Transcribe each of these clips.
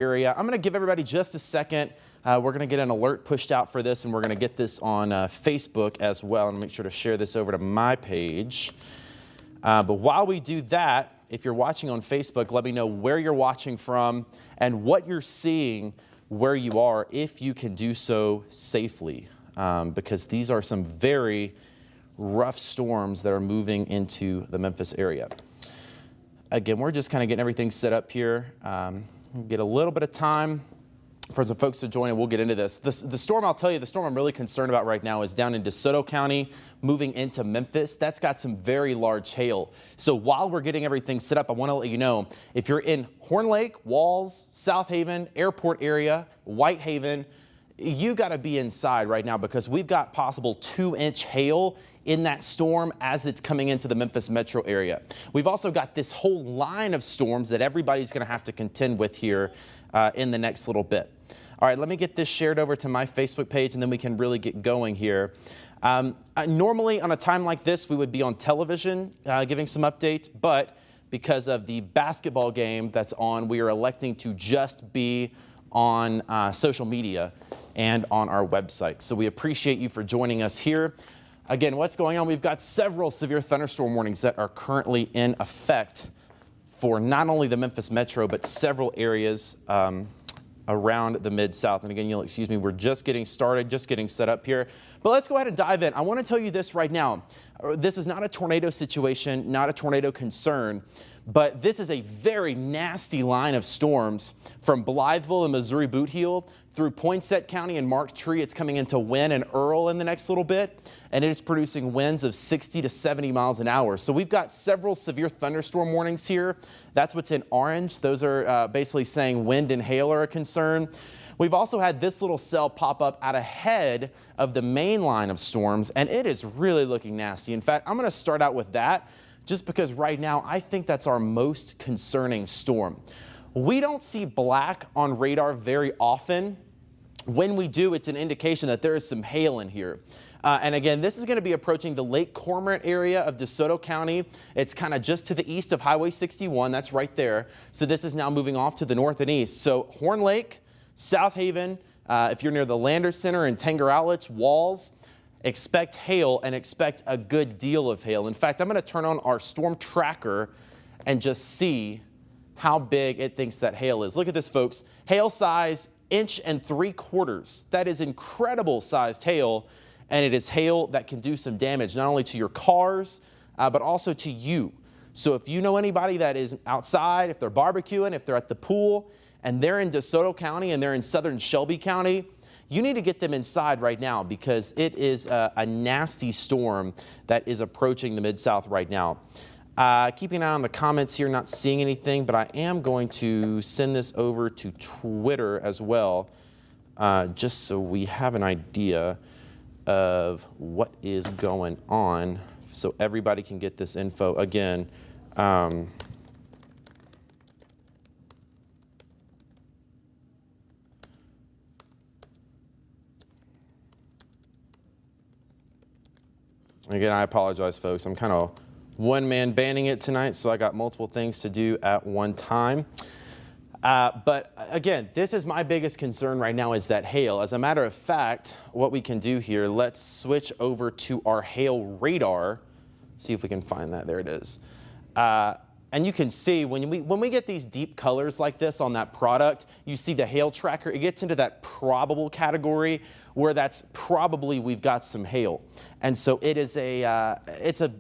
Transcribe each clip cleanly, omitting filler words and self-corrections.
area. I'm going to give everybody just a second. We're going to get an alert pushed out for this, and we're going to get this on Facebook as well, and make sure to share this over to my page. But while we do that, if you're watching on Facebook, let me know where you're watching from and what you're seeing where you are, if you can do so safely, because these are some very rough storms that are moving into the Memphis area. Again, we're just kind of getting everything set up here. Get a little bit of time for some folks to join, and we'll get into this. The storm, I'll tell you, the storm I'm really concerned about right now is down in DeSoto County, moving into Memphis. That's got some very large hail. So while we're getting everything set up, I want to let you know, if you're in Horn Lake, Walls, South Haven, Airport area, Whitehaven, you got to be inside right now, because we've got possible 2-inch hail in that storm as it's coming into the Memphis metro area. We've also got this whole line of storms that everybody's going to have to contend with here in the next little bit. All right, let me get this shared over to my Facebook page, and then we can really get going here. Normally on a time like this, we would be on television giving some updates, but because of the basketball game that's on, we are electing to just be on social media and on our website. So we appreciate you for joining us here. Again, what's going on? We've got several severe thunderstorm warnings that are currently in effect for not only the Memphis metro, but several areas around the Mid-South. And again, you'll excuse me, we're just getting started, just getting set up here. But let's go ahead and dive in. I want to tell you this right now. This is not a tornado situation, not a tornado concern, but this is a very nasty line of storms from Blytheville and Missouri Boot Heel through Poinsett County and Mark Tree. It's coming into Wynn and Earl in the next little bit, and it is producing winds of 60 to 70 miles an hour. So we've got several severe thunderstorm warnings here. That's what's in orange. Those are basically saying wind and hail are a concern. We've also had this little cell pop up out ahead of the main line of storms, and it is really looking nasty. In fact, I'm going to start out with that just because right now I think that's our most concerning storm. We don't see black on radar very often. When we do, it's an indication that there is some hail in here. And again, this is going to be approaching the Lake Cormorant area of DeSoto County. It's kind of just to the east of Highway 61. That's right there. So this is now moving off to the north and east. So Horn Lake, South Haven, if you're near the Lander Center and Tanger Outlets, Walls, expect hail and expect a good deal of hail. In fact, I'm going to turn on our storm tracker and just see how big it thinks that hail is. Look at this, folks. Hail size 1.75 inches. That is incredible sized hail, and it is hail that can do some damage not only to your cars, but also to you. So if you know anybody that is outside, if they're barbecuing, if they're at the pool, and they're in DeSoto County and they're in southern Shelby County, you need to get them inside right now, because it is a nasty storm that is approaching the Mid-South right now. Keeping an eye on the comments here, not seeing anything, but I am going to send this over to Twitter as well, just so we have an idea of what is going on, so everybody can get this info. Again, I apologize, folks. I'm kind of one-man banding it tonight, so I got multiple things to do at one time. But again, this is my biggest concern right now, is that hail. As a matter of fact, what we can do here, let's switch over to our hail radar. See if we can find that. There it is. And you can see when we get these deep colors like this on that product, you see the hail tracker, it gets into that probable category where that's probably we've got some hail. And so it is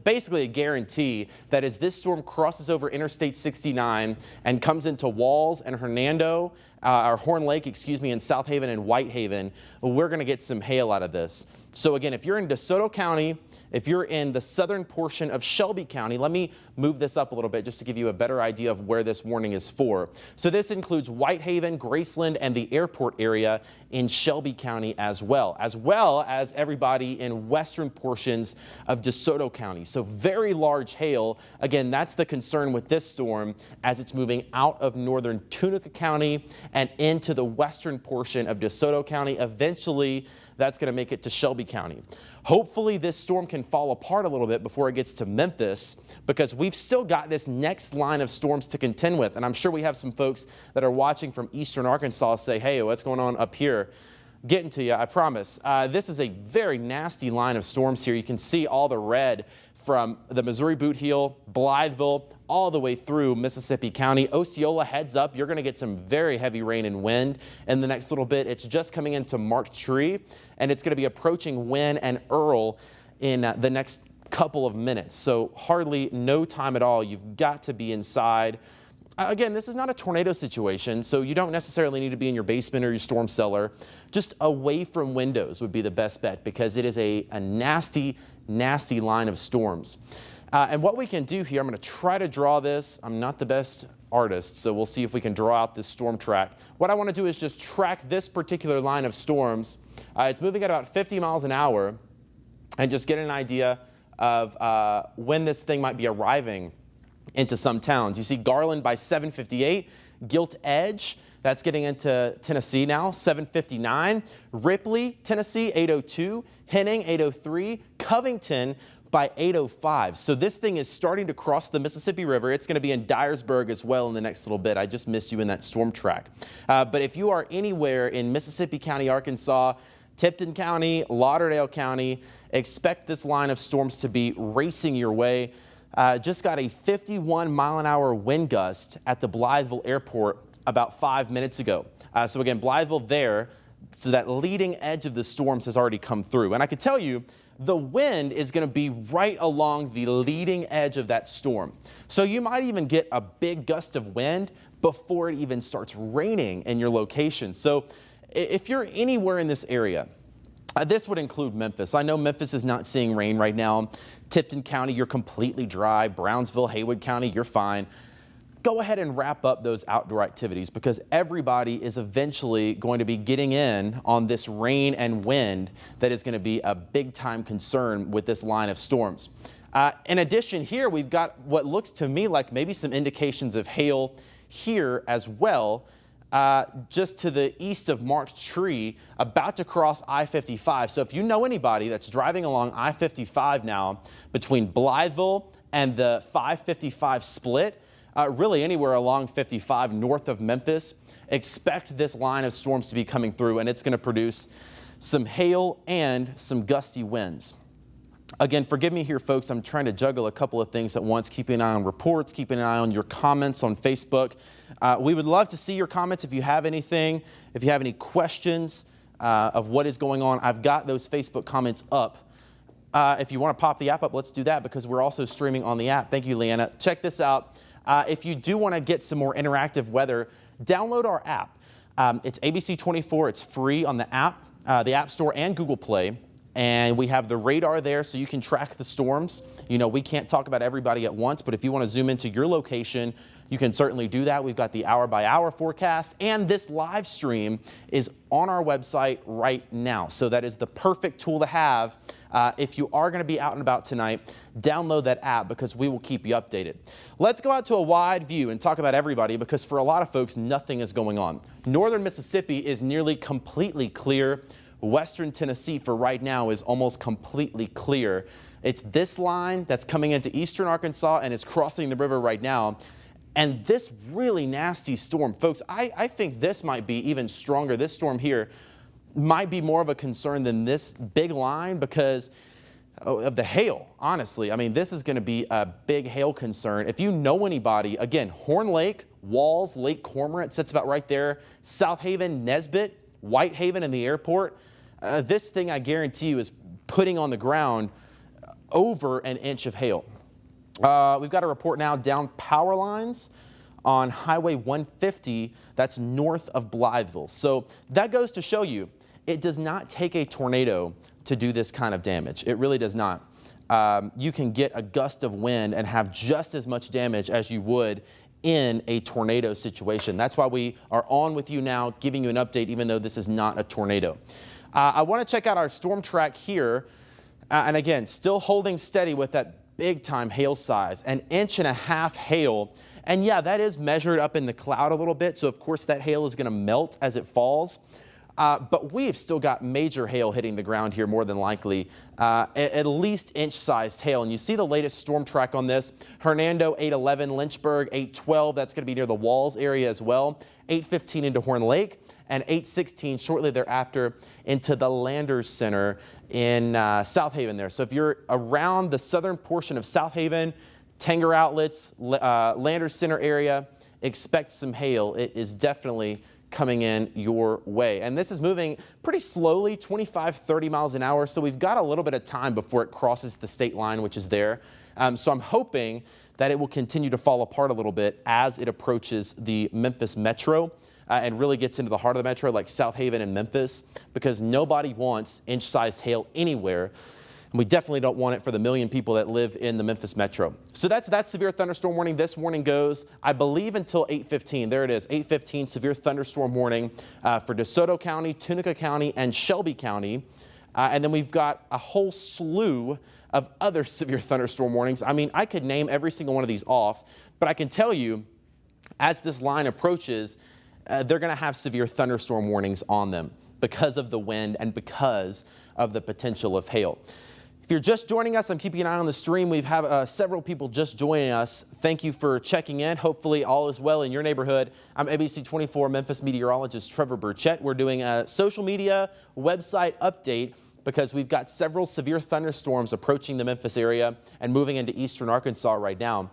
basically a guarantee that as this storm crosses over Interstate 69 and comes into Walls and Hernando, or Horn Lake, excuse me, in South Haven and Whitehaven, we're going to get some hail out of this. So again, if you're in DeSoto County, if you're in the southern portion of Shelby County, let me move this up a little bit just to give you a better idea of where this warning is for. So this includes Whitehaven, Graceland, and the airport area in Shelby County as well as everybody in western portions of DeSoto County. So very large hail. Again, that's the concern with this storm as it's moving out of northern Tunica County and into the western portion of DeSoto County. Eventually, that's going to make it to Shelby County. Hopefully this storm can fall apart a little bit before it gets to Memphis, because we've still got this next line of storms to contend with. And I'm sure we have some folks that are watching from eastern Arkansas say, hey, what's going on up here? Getting to you, I promise. This is a very nasty line of storms here. You can see all the red from the Missouri Boot Heel, Blytheville, all the way through Mississippi County. Osceola, heads up, you're going to get some very heavy rain and wind in the next little bit. It's just coming into Mark Tree, and it's going to be approaching Wynn and Earl in the next couple of minutes. So hardly no time at all. You've got to be inside. Again, this is not a tornado situation, so you don't necessarily need to be in your basement or your storm cellar. Just away from windows would be the best bet, because it is a nasty, nasty line of storms. And what we can do here, I'm going to try to draw this. I'm not the best artist, so we'll see if we can draw out this storm track. What I want to do is just track this particular line of storms. It's moving at about 50 miles an hour, and just get an idea of when this thing might be arriving into some towns. You see Garland by 7:58, Gilt Edge, that's getting into Tennessee now, 7:59, Ripley, Tennessee, 8:02, Henning, 8:03, Covington by 8:05. So this thing is starting to cross the Mississippi River. It's going to be in Dyersburg as well in the next little bit. I just missed you in that storm track. But if you are anywhere in Mississippi County, Arkansas, Tipton County, Lauderdale County, expect this line of storms to be racing your way. Just got a 51-mile-an-hour wind gust at the Blytheville Airport about 5 minutes ago. So again, Blytheville there, so that leading edge of the storms has already come through. And I can tell you, the wind is going to be right along the leading edge of that storm. So you might even get a big gust of wind before it even starts raining in your location. So if you're anywhere in this area, this would include Memphis. I know Memphis is not seeing rain right now. Tipton County, you're completely dry. Brownsville, Haywood County, you're fine. Go ahead and wrap up those outdoor activities, because everybody is eventually going to be getting in on this rain and wind that is going to be a big time concern with this line of storms. In addition, here we've got what looks to me like maybe some indications of hail here as well. Just to the east of Mark's Tree, about to cross I-55. So if you know anybody that's driving along I-55 now between Blytheville and the 555 split, really anywhere along 55 north of Memphis, expect this line of storms to be coming through, and it's going to produce some hail and some gusty winds. Again, forgive me here, folks. I'm trying to juggle a couple of things at once, keeping an eye on reports, keeping an eye on your comments on Facebook. We would love to see your comments if you have anything, if you have any questions of what is going on. I've got those Facebook comments up. If you want to pop the app up, let's do that, because we're also streaming on the app. Thank you, Leanna. Check this out. If you do want to get some more interactive weather, download our app. It's ABC24. It's free on the App Store and Google Play. And we have the radar there, so you can track the storms. You know, we can't talk about everybody at once, but if you want to zoom into your location, you can certainly do that. We've got the hour-by-hour forecast, and this live stream is on our website right now. So that is the perfect tool to have. If you are going to be out and about tonight, download that app, because we will keep you updated. Let's go out to a wide view and talk about everybody, because for a lot of folks, nothing is going on. Northern Mississippi is nearly completely clear. Western Tennessee for right now is almost completely clear. It's this line that's coming into eastern Arkansas and is crossing the river right now. And this really nasty storm, folks, I think this might be even stronger. This storm here might be more of a concern than this big line because of the hail, honestly. I mean, this is going to be a big hail concern. If you know anybody, again, Horn Lake, Walls, Lake Cormorant sits about right there, South Haven, Nesbit, Whitehaven, and the airport. This thing, I guarantee you, is putting on the ground over an inch of hail. We've got a report now down power lines on Highway 150. That's north of Blytheville. So that goes to show you it does not take a tornado to do this kind of damage. It really does not. You can get a gust of wind and have just as much damage as you would in a tornado situation. That's why we are on with you now, giving you an update, even though this is not a tornado. I want to check out our storm track here. And again, still holding steady with that big time hail size, 1.5 inches hail. And yeah, that is measured up in the cloud a little bit. So of course that hail is going to melt as it falls. But we've still got major hail hitting the ground here, more than likely, at least inch-sized hail. And you see the latest storm track on this. Hernando 811, Lynchburg 812. That's going to be near the Walls area as well. 815 into Horn Lake, and 816 shortly thereafter into the Landers Center in South Haven there. So if you're around the southern portion of South Haven, Tanger Outlets, Landers Center area, expect some hail. It is definitely coming in your way. And this is moving pretty slowly, 25, 30 miles an hour. So we've got a little bit of time before it crosses the state line, which is there. So I'm hoping that it will continue to fall apart a little bit as it approaches the Memphis metro and really gets into the heart of the metro like South Haven and Memphis, because nobody wants inch-sized hail anywhere. And we definitely don't want it for the million people that live in the Memphis metro. So that's that severe thunderstorm warning. This warning goes, I believe, until 8:15. There it is, 8:15 severe thunderstorm warning for DeSoto County, Tunica County, and Shelby County. And then we've got a whole slew of other severe thunderstorm warnings. I mean, I could name every single one of these off, but I can tell you, as this line approaches, they're going to have severe thunderstorm warnings on them because of the wind and because of the potential of hail. If you're just joining us, I'm keeping an eye on the stream. We've have several people just joining us. Thank you for checking in. Hopefully all is well in your neighborhood. I'm ABC 24 Memphis meteorologist Trevor Burchett. We're doing a social media website update because we've got several severe thunderstorms approaching the Memphis area and moving into eastern Arkansas right now.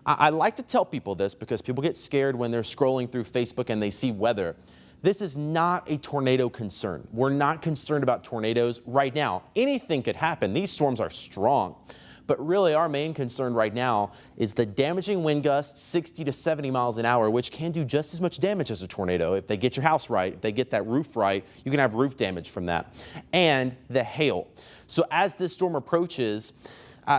I like to tell people this because people get scared when they're scrolling through Facebook and they see weather. This is not a tornado concern. We're not concerned about tornadoes right now. Anything could happen. These storms are strong. But really our main concern right now is the damaging wind gusts, 60 to 70 miles an hour, which can do just as much damage as a tornado. If they get your house right, if they get that roof right, you can have roof damage from that. And the hail. So as this storm approaches,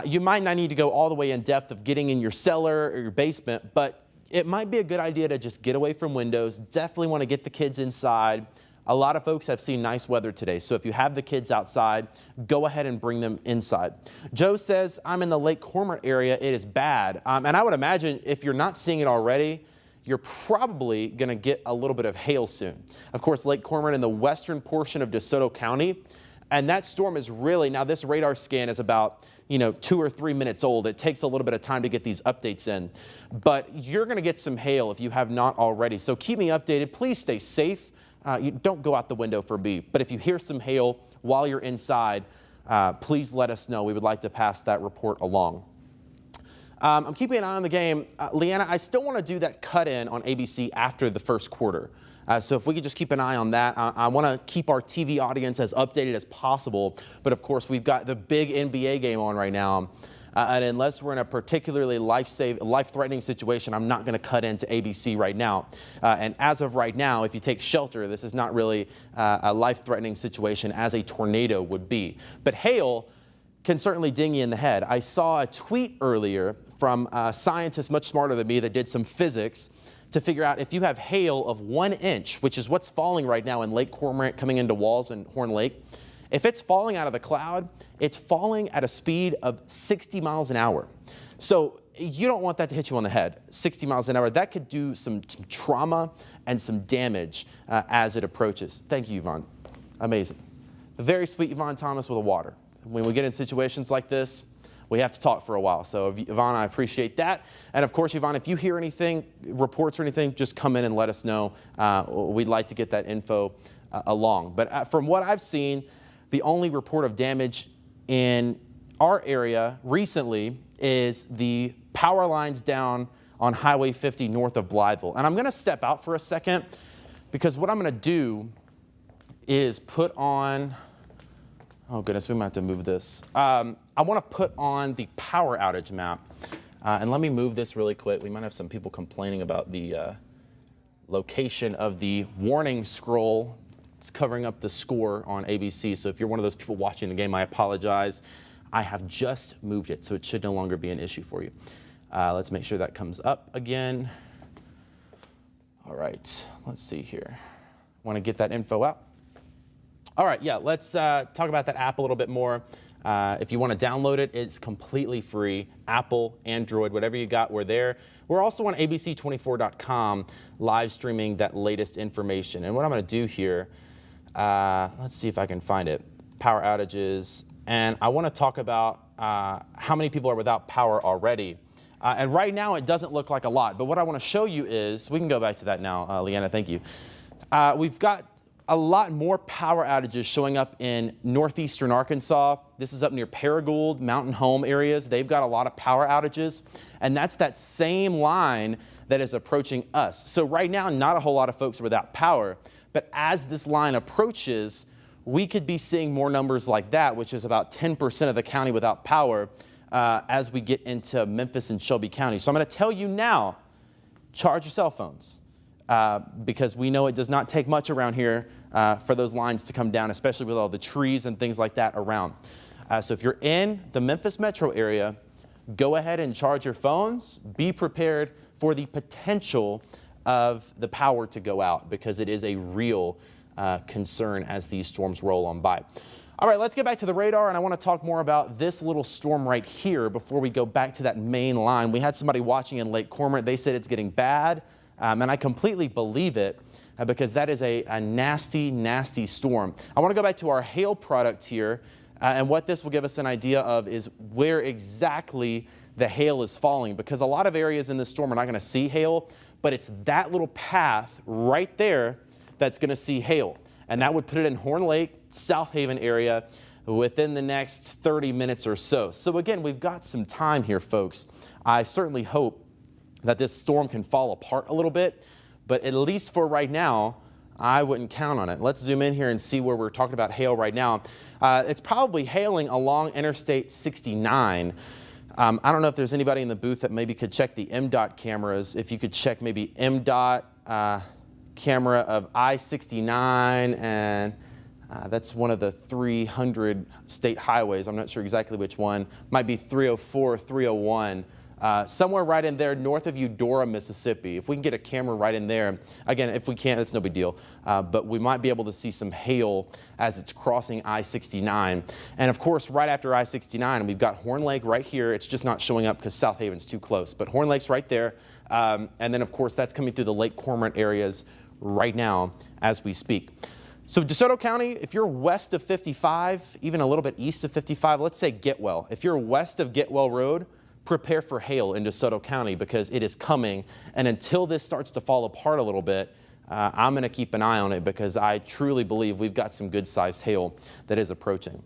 you might not need to go all the way in depth of getting in your cellar or your basement, but it might be a good idea to just get away from windows. Definitely want to get the kids inside. A lot of folks have seen nice weather today, so if you have the kids outside, go ahead and bring them inside. Joe says, I'm in the Lake Cormorant area. It is bad. And I would imagine if you're not seeing it already, you're probably going to get a little bit of hail soon. Of course, Lake Cormorant in the western portion of DeSoto County, and that storm is really, now this radar scan is about 2 or 3 minutes old. It takes a little bit of time to get these updates in, but you're going to get some hail if you have not already. So keep me updated. Please stay safe. You don't go out the window for B, but if you hear some hail while you're inside, please let us know. We would like to pass that report along. I'm keeping an eye on the game. Leanna, I still want to do that cut-in on ABC after the first quarter. So if we could just keep an eye on that. I want to keep our TV audience as updated as possible. But of course, we've got the big NBA game on right now. And unless we're in a particularly life-threatening situation, I'm not going to cut into ABC right now. And as of right now, if you take shelter, this is not really a life-threatening situation as a tornado would be. But hail can certainly ding you in the head. I saw a tweet earlier from a scientist much smarter than me that did some physics to figure out if you have hail of 1 inch, which is what's falling right now in Lake Cormorant coming into Walls and Horn Lake, if it's falling out of the cloud, it's falling at a speed of 60 miles an hour. So you don't want that to hit you on the head. 60 miles an hour, that could do some trauma and some damage as it approaches. Thank you, Yvonne. Amazing. Very sweet Yvonne Thomas with a water. When we get in situations like this, we have to talk for a while. So Yvonne, I appreciate that. And of course, Yvonne, if you hear anything, reports or anything, just come in and let us know. We'd like to get that info along. But from what I've seen, the only report of damage in our area recently is the power lines down on Highway 50 north of Blytheville. And I'm going to step out for a second because what I'm going to do is put on, oh goodness, we might have to move this. I want to put on the power outage map. And let me move this really quick. We might have some people complaining about the location of the warning scroll. It's covering up the score on ABC. So if you're one of those people watching the game, I apologize. I have just moved it, so it should no longer be an issue for you. Let's make sure that comes up again. All right, let's see here. Want to get that info out? All right, yeah, let's talk about that app a little bit more. If you want to download it, it's completely free. Apple, Android, whatever you got, we're there. We're also on abc24.com live streaming that latest information. And what I'm going to do here, let's see if I can find it. Power outages. And I want to talk about how many people are without power already. And right now it doesn't look like a lot. But what I want to show you is, we can go back to that now, Leanna, thank you. We've got a lot more power outages showing up in northeastern Arkansas. This is up near Paragould, Mountain Home areas. They've got a lot of power outages, and that's that same line that is approaching us. So right now, not a whole lot of folks are without power, but as this line approaches, we could be seeing more numbers like that, which is about 10% of the county without power as we get into Memphis and Shelby County. So I'm going to tell you now, charge your cell phones. Because we know it does not take much around here for those lines to come down, especially with all the trees and things like that around. So if you're in the Memphis metro area, go ahead and charge your phones. Be prepared for the potential of the power to go out, because it is a real concern as these storms roll on by. All right, let's get back to the radar, and I want to talk more about this little storm right here before we go back to that main line. We had somebody watching in Lake Cormorant. They said it's getting bad. And I completely believe it because that is a nasty, nasty storm. I want to go back to our hail product here. And what this will give us an idea of is where exactly the hail is falling, because a lot of areas in this storm are not going to see hail, but it's that little path right there that's going to see hail. And that would put it in Horn Lake, South Haven area within the next 30 minutes or so. So again, we've got some time here, folks. I certainly hope that this storm can fall apart a little bit, but at least for right now, I wouldn't count on it. Let's zoom in here and see where we're talking about hail right now. It's probably hailing along Interstate 69. I don't know if there's anybody in the booth that maybe could check the MDOT cameras. If you could check maybe MDOT camera of I-69, and that's one of the 300 state highways. I'm not sure exactly which one. Might be 304 or 301. Somewhere right in there north of Eudora, Mississippi. If we can get a camera right in there, again, if we can't, it's no big deal, but we might be able to see some hail as it's crossing I-69. And of course, right after I-69, we've got Horn Lake right here. It's just not showing up because South Haven's too close, but Horn Lake's right there. And then of course, that's coming through the Lake Cormorant areas right now as we speak. So DeSoto County, if you're west of 55, even a little bit east of 55, let's say Getwell. If you're west of Getwell Road, prepare for hail in DeSoto County because it is coming. And until this starts to fall apart a little bit, I'm going to keep an eye on it because I truly believe we've got some good-sized hail that is approaching.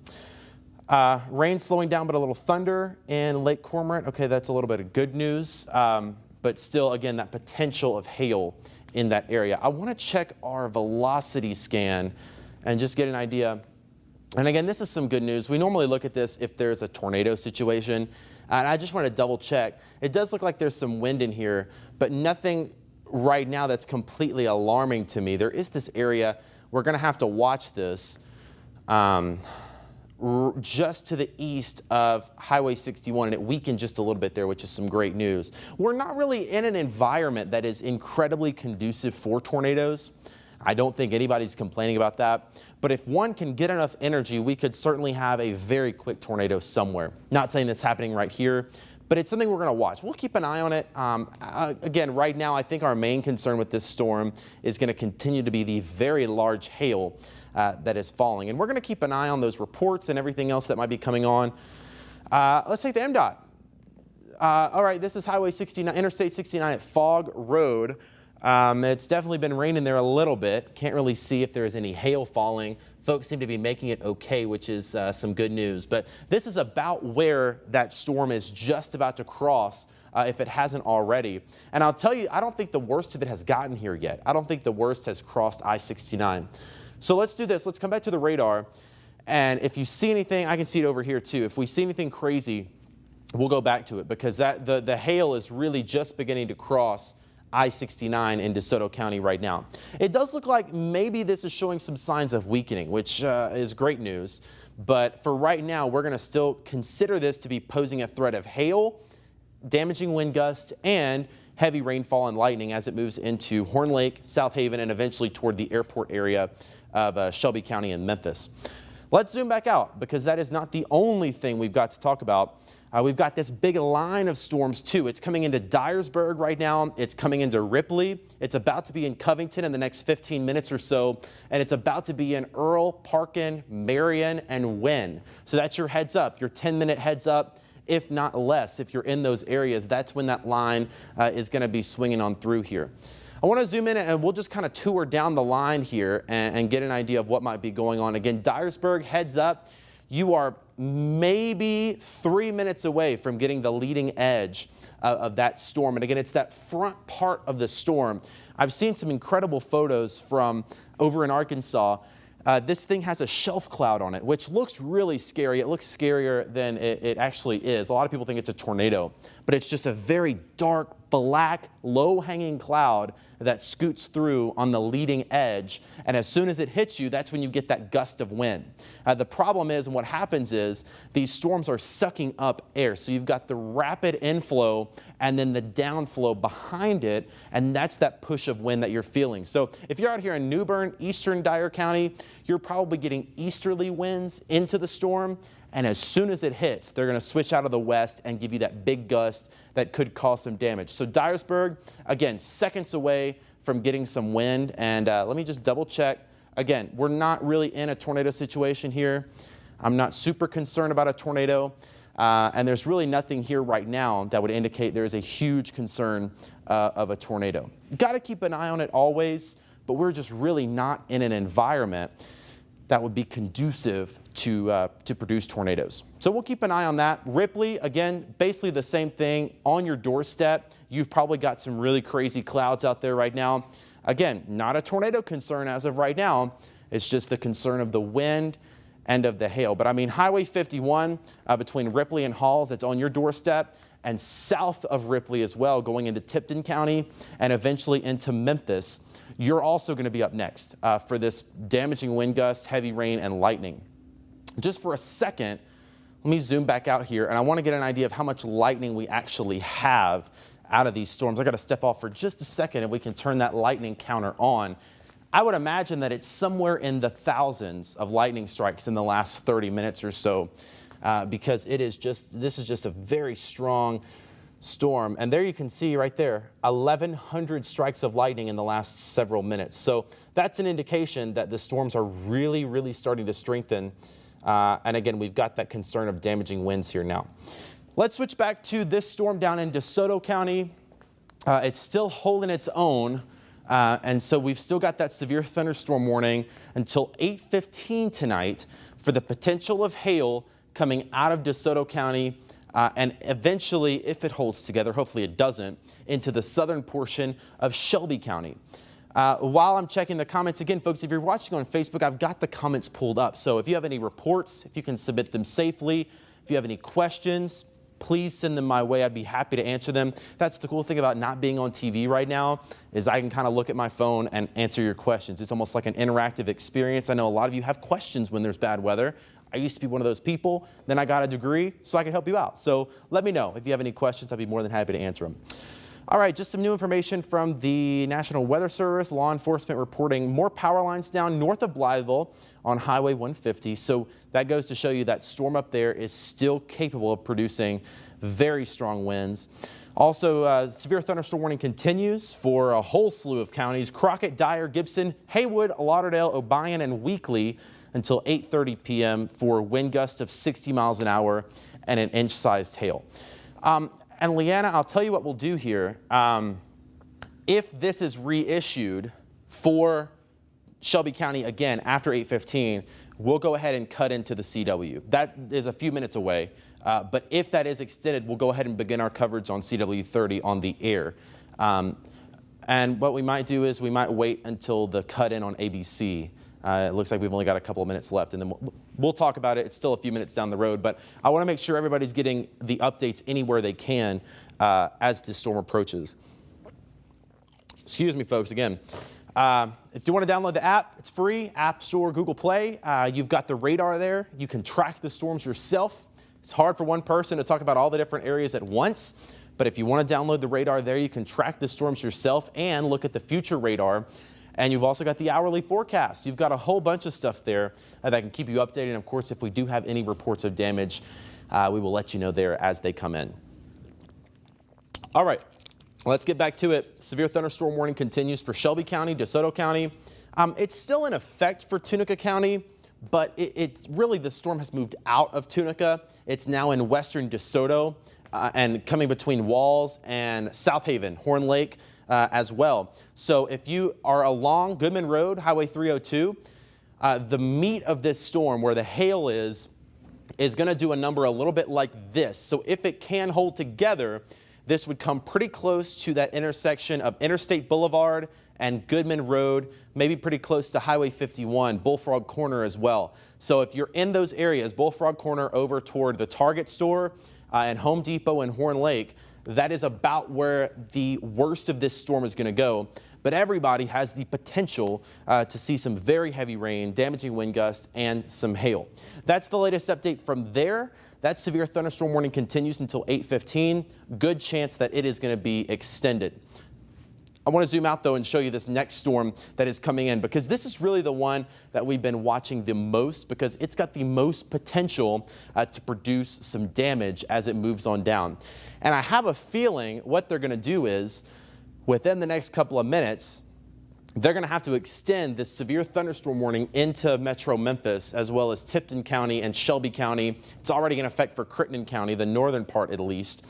Rain slowing down, but a little thunder in Lake Cormorant. Okay, that's a little bit of good news, but still, again, that potential of hail in that area. I want to check our velocity scan and just get an idea. And again, this is some good news. We normally look at this if there's a tornado situation. And I just want to double check. It does look like there's some wind in here, but nothing right now that's completely alarming to me. There is this area, we're going to have to watch this, just to the east of Highway 61, and it weakened just a little bit there, which is some great news. We're not really in an environment that is incredibly conducive for tornadoes. I don't think anybody's complaining about that. But if one can get enough energy, we could certainly have a very quick tornado somewhere. Not saying that's happening right here, but it's something we're going to watch. We'll keep an eye on it. Again, right now, I think our main concern with this storm is going to continue to be the very large hail that is falling. And we're going to keep an eye on those reports and everything else that might be coming on. Let's take the MDOT. All right, this is Highway 69, Interstate 69 at Fog Road. It's definitely been raining there a little bit. Can't really see if there's any hail falling. Folks seem to be making it okay, which is some good news. But this is about where that storm is just about to cross, if it hasn't already. And I'll tell you, I don't think the worst of it has gotten here yet. I don't think the worst has crossed I-69. So let's do this. Let's come back to the radar. And if you see anything, I can see it over here too. If we see anything crazy, we'll go back to it because the hail is really just beginning to cross I-69 in DeSoto County right now. It does look like maybe this is showing some signs of weakening, which is great news. But for right now, we're going to still consider this to be posing a threat of hail, damaging wind gusts, and heavy rainfall and lightning as it moves into Horn Lake, South Haven, and eventually toward the airport area of Shelby County and Memphis. Let's zoom back out, because that is not the only thing we've got to talk about. We've got this big line of storms too. It's coming into Dyersburg right now. It's coming into Ripley. It's about to be in Covington in the next 15 minutes or so. And it's about to be in Earl, Parkin, Marion, and Wynn. So that's your heads up, your 10-minute heads up, if not less. If you're in those areas, that's when that line is going to be swinging on through here. I want to zoom in and we'll just kind of tour down the line here and get an idea of what might be going on. Again, Dyersburg, heads up. You are maybe 3 minutes away from getting the leading edge of that storm. And again, it's that front part of the storm. I've seen some incredible photos from over in Arkansas. This thing has a shelf cloud on it, which looks really scary. It looks scarier than it actually is. A lot of people think it's a tornado, but it's just a very dark, black, low-hanging cloud that scoots through on the leading edge. And as soon as it hits you, that's when you get that gust of wind. The problem is, and what happens is, these storms are sucking up air. So you've got the rapid inflow and then the downflow behind it, and that's that push of wind that you're feeling. So if you're out here in New Bern, eastern Dyer County, you're probably getting easterly winds into the storm. And as soon as it hits, they're going to switch out of the west and give you that big gust that could cause some damage. So Dyersburg, again, seconds away from getting some wind. And let me just double check. Again, we're not really in a tornado situation here. I'm not super concerned about a tornado. And there's really nothing here right now that would indicate there is a huge concern of a tornado. Got to keep an eye on it always, but we're just really not in an environment that would be conducive to produce tornadoes. So we'll keep an eye on that. Ripley, again, basically the same thing on your doorstep. You've probably got some really crazy clouds out there right now. Again, not a tornado concern as of right now. It's just the concern of the wind and of the hail. But I mean, Highway 51 between Ripley and Halls, that's on your doorstep, and south of Ripley as well, going into Tipton County and eventually into Memphis. You're also going to be up next for this damaging wind gusts, heavy rain, and lightning. Just for a second, let me zoom back out here, and I want to get an idea of how much lightning we actually have out of these storms. I got to step off for just a second, and we can turn that lightning counter on. I would imagine that it's somewhere in the thousands of lightning strikes in the last 30 minutes or so, because this is just a very strong storm. And there you can see right there, 1,100 strikes of lightning in the last several minutes. So that's an indication that the storms are really, really starting to strengthen. And again, we've got that concern of damaging winds here now. Let's switch back to this storm down in DeSoto County. It's still holding its own. And so we've still got that severe thunderstorm warning until 8:15 tonight for the potential of hail coming out of DeSoto County and eventually, if it holds together, hopefully it doesn't, into the southern portion of Shelby County. While I'm checking the comments, again, folks, if you're watching on Facebook, I've got the comments pulled up. So if you have any reports, if you can submit them safely, if you have any questions, please send them my way. I'd be happy to answer them. That's the cool thing about not being on TV right now, is I can kind of look at my phone and answer your questions. It's almost like an interactive experience. I know a lot of you have questions when there's bad weather. I used to be one of those people. Then I got a degree so I can help you out. So let me know if you have any questions. I'd be more than happy to answer them. All right, just some new information from the National Weather Service. Law enforcement reporting more power lines down north of Blytheville on Highway 150. So that goes to show you that storm up there is still capable of producing very strong winds. Also, severe thunderstorm warning continues for a whole slew of counties: Crockett, Dyer, Gibson, Haywood, Lauderdale, Obion, and Weakley until 8:30 p.m. for wind gusts of 60 miles an hour and an inch-sized hail. And Leanna, I'll tell you what we'll do here. If this is reissued for Shelby County again after 8:15, we'll go ahead and cut into the CW. That is a few minutes away. But if that is extended, we'll go ahead and begin our coverage on CW 30 on the air. And what we might do is we might wait until the cut in on ABC. It looks like we've only got a couple of minutes left, and then we'll talk about it. It's still a few minutes down the road, but I want to make sure everybody's getting the updates anywhere they can as the storm approaches. Excuse me, folks, again. If you want to download the app, it's free, App Store, Google Play. You've got the radar there. You can track the storms yourself. It's hard for one person to talk about all the different areas at once, But if you want to download the radar there, you can track the storms yourself and look at the future radar. And you've also got the hourly forecast. You've got a whole bunch of stuff there that can keep you updated. And of course, if we do have any reports of damage, we will let you know there as they come in. All right, let's get back to it. Severe thunderstorm warning continues for Shelby County, DeSoto County. It's still in effect for Tunica County, but it really, the storm has moved out of Tunica. It's now in western DeSoto and coming between Walls and South Haven, Horn Lake as well. So if you are along Goodman Road, Highway 302, the meat of this storm where the hail is going to do a number a little bit like this. So if it can hold together, this would come pretty close to that intersection of Interstate Boulevard and Goodman Road, maybe pretty close to Highway 51, Bullfrog Corner as well. So if you're in those areas, Bullfrog Corner over toward the Target store and Home Depot and Horn Lake, that is about where the worst of this storm is going to go. But everybody has the potential to see some very heavy rain, damaging wind gusts, and some hail. That's the latest update from there. That severe thunderstorm warning continues until 8:15. Good chance that it is going to be extended. I want to zoom out, though, and show you this next storm that is coming in, because this is really the one that we've been watching the most, because it's got the most potential to produce some damage as it moves on down. And I have a feeling what they're going to do is, within the next couple of minutes, they're going to have to extend this severe thunderstorm warning into Metro Memphis, as well as Tipton County and Shelby County. It's already in effect for Crittenden County, the northern part at least,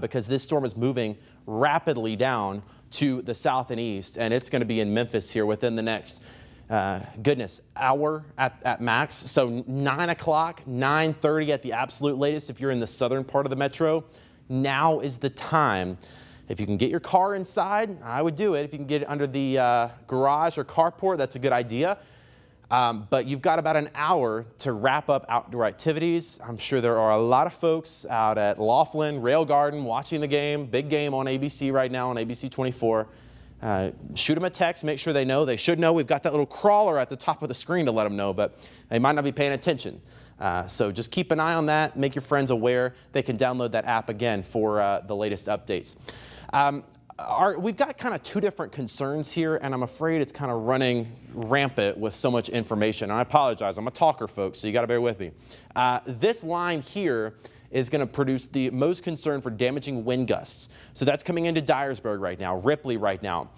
because this storm is moving rapidly down to the south and east, and it's going to be in Memphis here within the next, hour at max. So 9 o'clock, 9:30 at the absolute latest if you're in the southern part of the metro. Now is the time. If you can get your car inside, I would do it. If you can get it under the garage or carport, that's a good idea. But you've got about an hour to wrap up outdoor activities. I'm sure there are a lot of folks out at Laughlin, Rail Garden watching the game. Big game on ABC right now on ABC 24. Shoot them a text, make sure they know. They should know. We've got that little crawler at the top of the screen to let them know, but they might not be paying attention. So just keep an eye on that. Make your friends aware. They can download that app again for the latest updates. We've got kind of two different concerns here, and I'm afraid it's kind of running rampant with so much information. And I apologize. I'm a talker, folks, so you got to bear with me. This line here is going to produce the most concern for damaging wind gusts. So that's coming into Dyersburg right now, Ripley right now,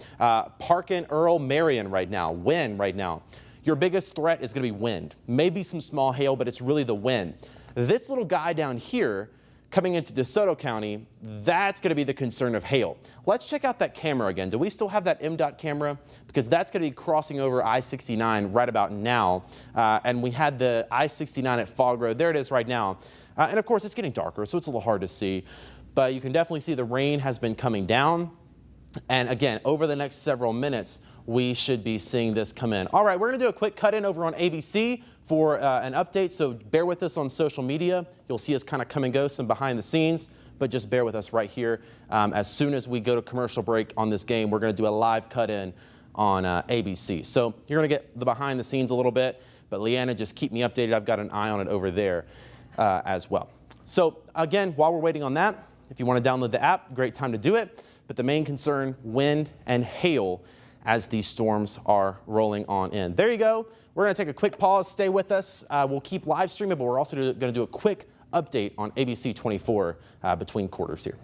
Parkin, Earl, Marion right now, wind right now. Your biggest threat is going to be wind. Maybe some small hail, but it's really the wind. This little guy down here coming into DeSoto County, that's going to be the concern of hail. Let's check out that camera again. Do we still have that MDOT camera? Because that's going to be crossing over I-69 right about now. And we had the I-69 at Fog Road. There it is right now. And of course, it's getting darker, so it's a little hard to see. But you can definitely see the rain has been coming down. And again, over the next several minutes, we should be seeing this come in. All right, we're going to do a quick cut in over on ABC for an update, so bear with us on social media. You'll see us kind of come and go, some behind the scenes, but just bear with us right here. As soon as we go to commercial break on this game, we're going to do a live cut in on ABC. So you're going to get the behind the scenes a little bit, but Leanna, just keep me updated. I've got an eye on it over there as well. So again, while we're waiting on that, if you want to download the app, great time to do it. But the main concern, wind and hail as these storms are rolling on in. There you go. We're going to take a quick pause. Stay with us. We'll keep live streaming, but we're also going to do a quick update on ABC 24 between quarters here.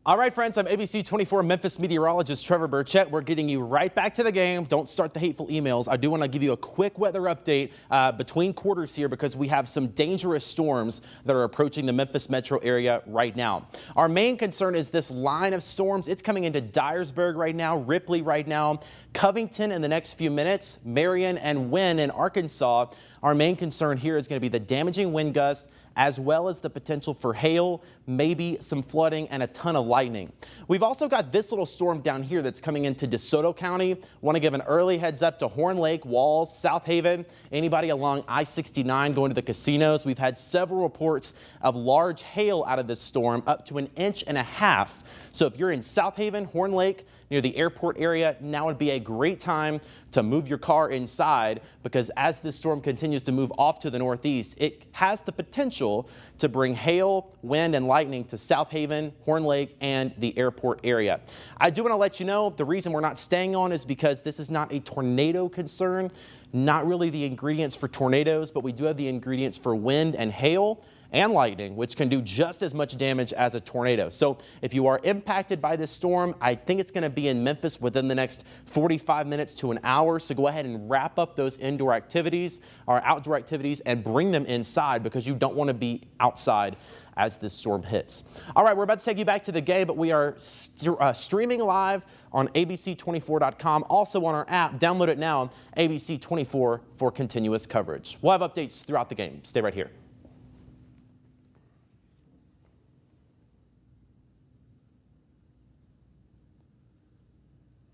All right, friends, I'm ABC 24 Memphis meteorologist Trevor Burchett. We're getting you right back to the game. Don't start the hateful emails. I do want to give you a quick weather update between quarters here because we have some dangerous storms that are approaching the Memphis metro area right now. Our main concern is this line of storms. It's coming into Dyersburg right now, Ripley right now, Covington in the next few minutes, Marion and Wynn in Arkansas. Our main concern here is going to be the damaging wind gusts, as well as the potential for hail, maybe some flooding, and a ton of lightning. We've also got this little storm down here that's coming into DeSoto County. Want to give an early heads up to Horn Lake, Walls, South Haven, anybody along I-69 going to the casinos. We've had several reports of large hail out of this storm, up to 1.5 inches. So if you're in South Haven, Horn Lake, near the airport area, now would be a great time to move your car inside, because as this storm continues to move off to the northeast, it has the potential to bring hail, wind, and lightning to South Haven, Horn Lake, and the airport area. I do want to let you know the reason we're not staying on is because this is not a tornado concern, not really the ingredients for tornadoes, but we do have the ingredients for wind and hail and lightning, which can do just as much damage as a tornado. So if you are impacted by this storm, I think it's going to be in Memphis within the next 45 minutes to an hour. So go ahead and wrap up those indoor activities or outdoor activities and bring them inside, because you don't want to be outside as this storm hits. All right, we're about to take you back to the game, but we are streaming live on abc24.com. Also on our app, download it now, ABC24 for continuous coverage. We'll have updates throughout the game. Stay right here.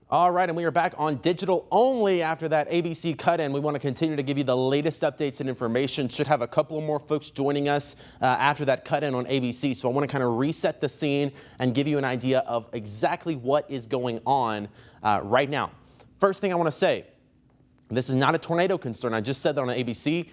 All right, and we are back on digital only after that ABC cut-in. We want to continue to give you the latest updates and information. Should have a couple more folks joining us after that cut-in on ABC. So I want to kind of reset the scene and give you an idea of exactly what is going on right now. First thing I want to say, this is not a tornado concern. I just said that on ABC.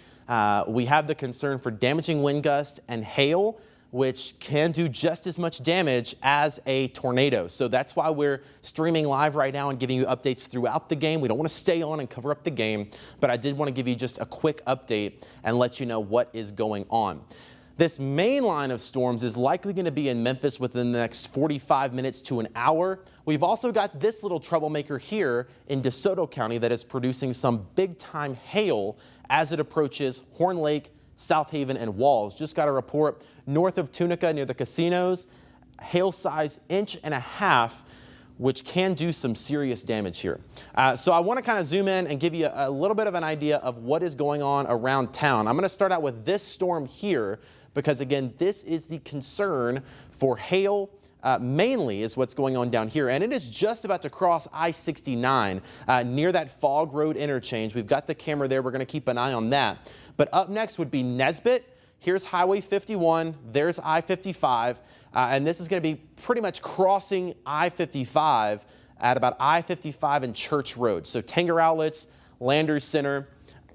We have the concern for damaging wind gusts and hail, which can do just as much damage as a tornado. So that's why we're streaming live right now and giving you updates throughout the game. We don't want to stay on and cover up the game, but I did want to give you just a quick update and let you know what is going on. This main line of storms is likely going to be in Memphis within the next 45 minutes to an hour. We've also got this little troublemaker here in DeSoto County that is producing some big time hail as it approaches Horn Lake, South Haven, and Walls. Just got a report north of Tunica near the casinos, hail size 1.5 inches, which can do some serious damage here. So I want to kind of zoom in and give you a little bit of an idea of what is going on around town. I'm going to start out with this storm here because, again, this is the concern for hail. Mainly is what's going on down here, and it is just about to cross I-69 near that Fog Road interchange. We've got the camera there. We're going to keep an eye on that. But up next would be Nesbitt. Here's Highway 51. There's I-55. And this is going to be pretty much crossing I-55 at about I-55 and Church Road. So Tanger Outlets, Landers Center.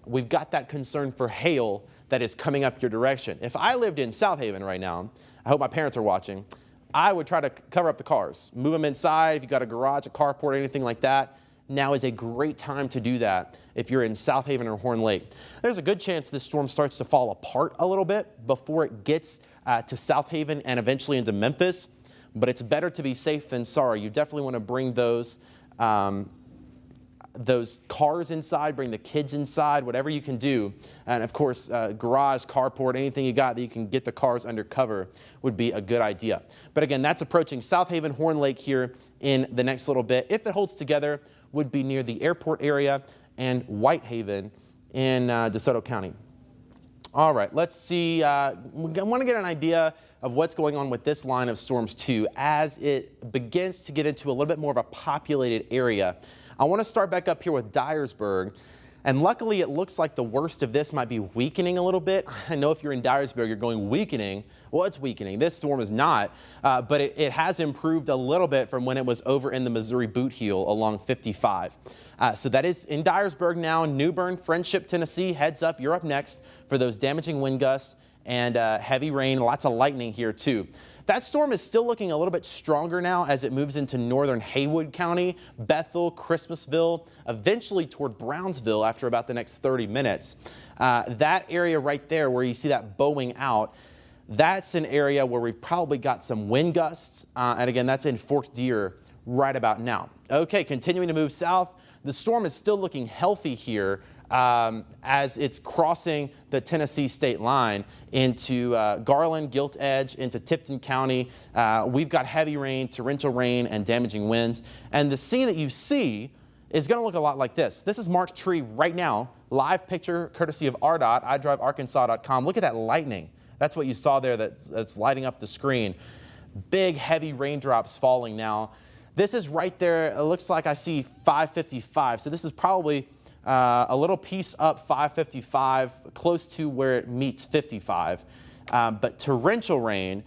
We've got that concern for hail that is coming up your direction. If I lived in South Haven right now, I hope my parents are watching, I would try to cover up the cars, move them inside. If you've got a garage, a carport, anything like that, now is a great time to do that if you're in South Haven or Horn Lake. There's a good chance this storm starts to fall apart a little bit before it gets to South Haven and eventually into Memphis, but it's better to be safe than sorry. You definitely want to bring those cars inside, bring the kids inside, whatever you can do. And of course, garage, carport, anything you got that you can get the cars under cover would be a good idea. But again, that's approaching South Haven, Horn Lake here in the next little bit. If it holds together, would be near the airport area and Whitehaven in DeSoto County. All right, let's see. We want to get an idea of what's going on with this line of storms too as it begins to get into a little bit more of a populated area. I want to start back up here with Dyersburg. And luckily, it looks like the worst of this might be weakening a little bit. I know if you're in Dyersburg, you're going weakening. Well, it's weakening. This storm is not, but it has improved a little bit from when it was over in the Missouri Boot Heel along 55. So that is in Dyersburg now. New Bern, Friendship, Tennessee. Heads up, you're up next for those damaging wind gusts and heavy rain. Lots of lightning here, too. That storm is still looking a little bit stronger now as it moves into northern Haywood County, Bethel, Christmasville, eventually toward Brownsville after about the next 30 minutes. That area right there where you see that bowing out, That's an area where we've probably got some wind gusts. And again, that's in Fort Deer right about now. Okay, continuing to move south. The storm is still looking healthy here as it's crossing the Tennessee state line into Garland, Gilt Edge, into Tipton County. We've got heavy rain, torrential rain, and damaging winds. And the scene that you see is going to look a lot like this. This is Mark's tree right now. Live picture courtesy of RDOT, iDriveArkansas.com. Look at that lightning. That's what you saw there that's lighting up the screen. Big, heavy raindrops falling now. This is right there. It looks like I see 555. So this is probably a little piece up 555, close to where it meets 55. But torrential rain,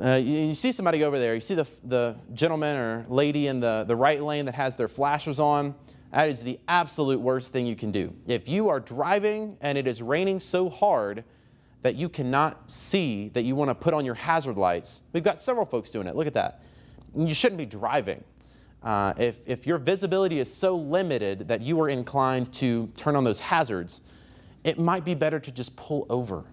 you see somebody over there. You see the gentleman or lady in the right lane that has their flashers on. That is the absolute worst thing you can do. If you are driving and it is raining so hard that you cannot see, that you want to put on your hazard lights. We've got several folks doing it. Look at that. You shouldn't be driving. If your visibility is so limited that you are inclined to turn on those hazards, it might be better to just pull over.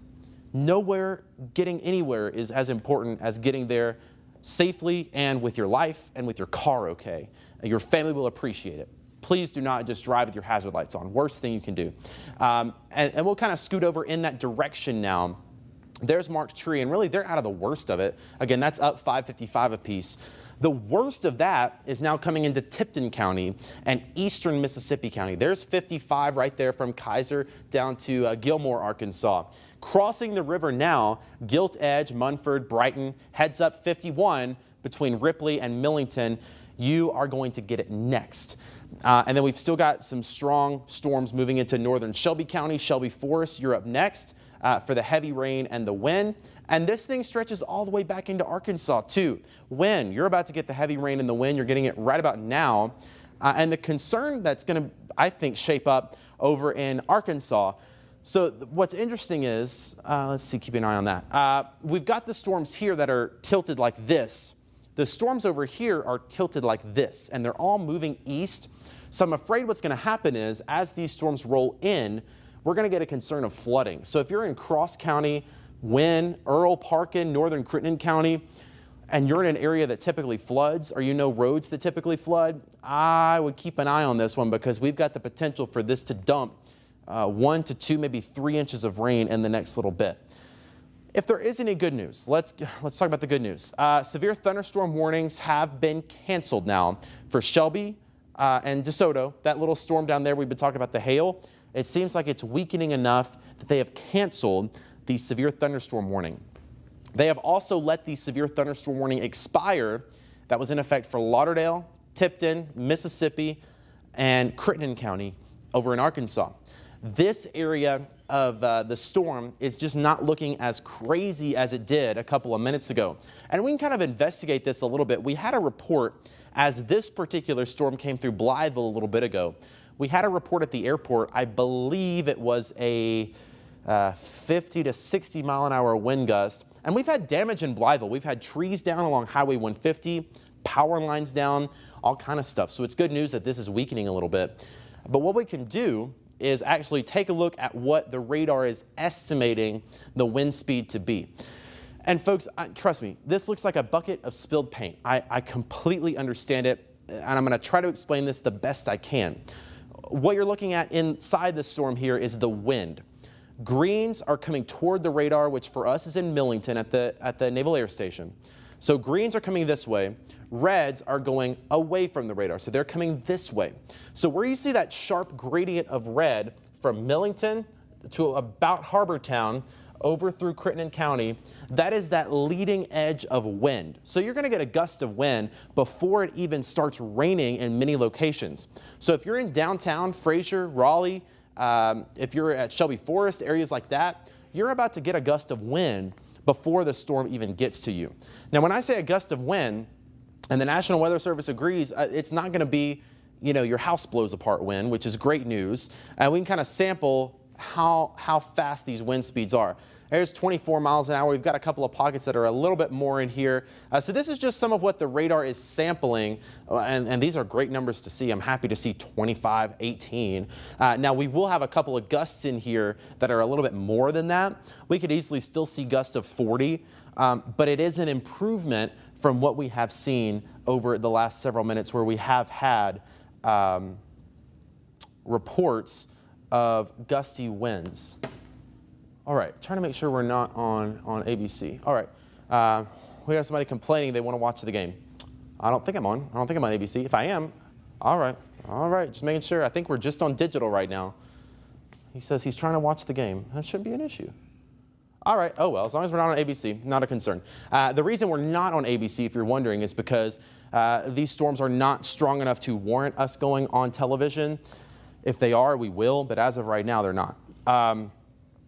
Nowhere getting anywhere is as important as getting there safely and with your life and with your car okay. Your family will appreciate it. Please do not just drive with your hazard lights on. Worst thing you can do. And we'll kind of scoot over in that direction now. There's Mark's tree, and really they're out of the worst of it. Again, that's up 555 apiece. The worst of that is now coming into Tipton County and eastern Mississippi County. There's 55 right there from Kaiser down to Gilmore, Arkansas. Crossing the river now, Gilt Edge, Munford, Brighton, heads up 51 between Ripley and Millington. You are going to get it next. And then we've still got some strong storms moving into northern Shelby County, Shelby Forest. You're up next for the heavy rain and the wind. And this thing stretches all the way back into Arkansas too. Wind, you're about to get the heavy rain and the wind. You're getting it right about now. And the concern that's going to, I think, shape up over in Arkansas. So what's interesting is, let's see, keep an eye on that. We've got the storms here that are tilted like this. The storms over here are tilted like this, and they're all moving east. So I'm afraid what's going to happen is, as these storms roll in, we're going to get a concern of flooding. So if you're in Cross County, Wynne, Earl, Parkin, northern Crittenden County, and you're in an area that typically floods, or you know roads that typically flood, I would keep an eye on this one, because we've got the potential for this to dump 1 to 2, maybe 3 inches of rain in the next little bit. If there is any good news, let's talk about the good news. Severe thunderstorm warnings have been canceled now for Shelby and DeSoto. That little storm down there, we've been talking about the hail. It seems like it's weakening enough that they have canceled the severe thunderstorm warning. They have also let the severe thunderstorm warning expire that was in effect for Lauderdale, Tipton, Mississippi, and Crittenden County over in Arkansas. This area of the storm is just not looking as crazy as it did a couple of minutes ago. And we can kind of investigate this a little bit. We had a report as this particular storm came through Blytheville a little bit ago. We had a report at the airport. I believe it was a 50 to 60 mile an hour wind gust. And we've had damage in Blytheville. We've had trees down along Highway 150, power lines down, all kind of stuff. So it's good news that this is weakening a little bit. But what we can do is actually take a look at what the radar is estimating the wind speed to be. And folks, trust me, this looks like a bucket of spilled paint. I completely understand it, and I'm going to try to explain this the best I can. What you're looking at inside the storm here is the wind. Greens are coming toward the radar, which for us is in Millington at the Naval Air Station. So greens are coming this way. Reds are going away from the radar, so they're coming this way. So where you see that sharp gradient of red from Millington to about Harbortown over through Crittenden County, that is that leading edge of wind. So you're going to get a gust of wind before it even starts raining in many locations. So if you're in downtown Fraser, Raleigh, if you're at Shelby Forest, areas like that, you're about to get a gust of wind before the storm even gets to you. Now, when I say a gust of wind, and the National Weather Service agrees, it's not going to be, you know, your house blows apart wind, which is great news. And we can kind of sample how fast these wind speeds are. There's 24 miles an hour. We've got a couple of pockets that are a little bit more in here. So this is just some of what the radar is sampling, and these are great numbers to see. I'm happy to see 25, 18. Now we will have a couple of gusts in here that are a little bit more than that. We could easily still see gusts of 40, but it is an improvement from what we have seen over the last several minutes, where we have had reports of gusty winds. All right, trying to make sure we're not on ABC. All right, we have somebody complaining they want to watch the game. I don't think I'm on. I don't think I'm on ABC. If I am, all right, just making sure. I think we're just on digital right now. He says he's trying to watch the game. That shouldn't be an issue. All right, oh well, as long as we're not on ABC, not a concern. The reason we're not on ABC, if you're wondering, is because these storms are not strong enough to warrant us going on television. If they are, we will, but as of right now, they're not.